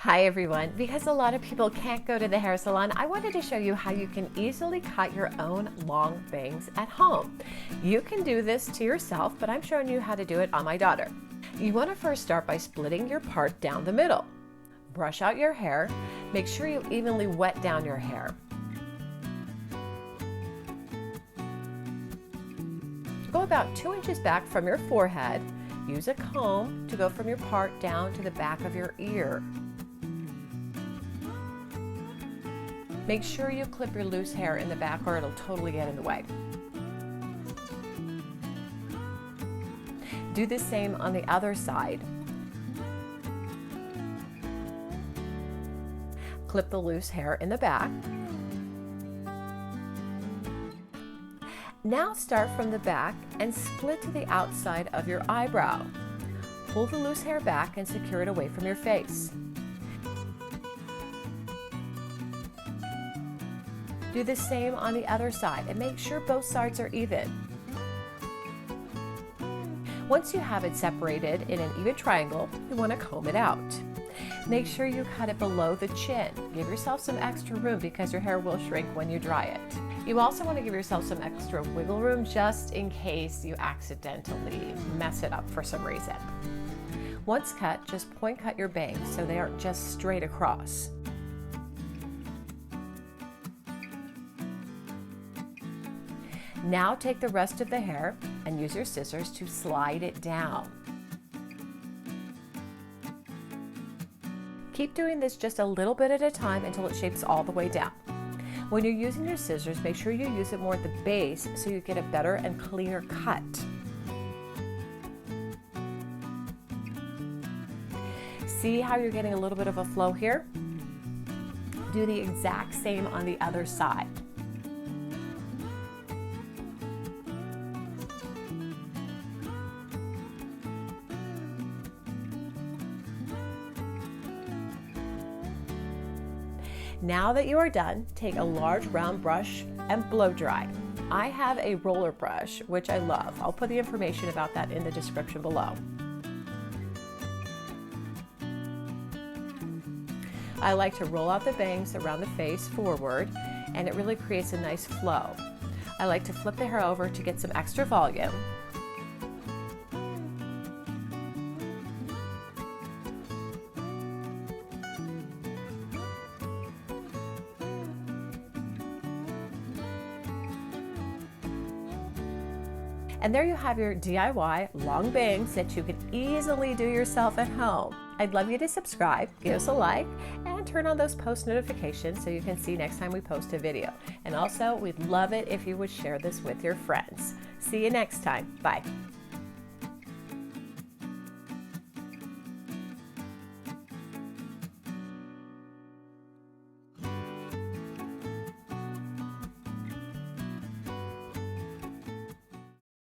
Hi everyone, because a lot of people can't go to the hair salon, I wanted to show you how you can easily cut your own long bangs at home. You can do this to yourself, but I'm showing you how to do it on my daughter. You want to first start by splitting your part down the middle. Brush out your hair. Make sure you evenly wet down your hair. Go about 2 inches back from your forehead. Use a comb to go from your part down to the back of your ear. Make sure you clip your loose hair in the back or it'll totally get in the way. Do the same on the other side. Clip the loose hair in the back. Now start from the back and split to the outside of your eyebrow. Pull the loose hair back and secure it away from your face. Do the same on the other side and make sure both sides are even. Once you have it separated in an even triangle, you want to comb it out. Make sure you cut it below the chin. Give yourself some extra room because your hair will shrink when you dry it. You also want to give yourself some extra wiggle room just in case you accidentally mess it up for some reason. Once cut, just point cut your bangs so they aren't just straight across. Now take the rest of the hair and use your scissors to slide it down. Keep doing this just a little bit at a time until it shapes all the way down. When you're using your scissors, make sure you use it more at the base so you get a better and cleaner cut. See how you're getting a little bit of a flow here? Do the exact same on the other side. Now that you are done, take a large round brush and blow dry. I have a roller brush, which I love. I'll put the information about that in the description below. I like to roll out the bangs around the face forward, and it really creates a nice flow. I like to flip the hair over to get some extra volume. And there you have your DIY long bangs that you can easily do yourself at home. I'd love you to subscribe, give us a like, and turn on those post notifications so you can see next time we post a video. And also, we'd love it if you would share this with your friends. See you next time. Bye.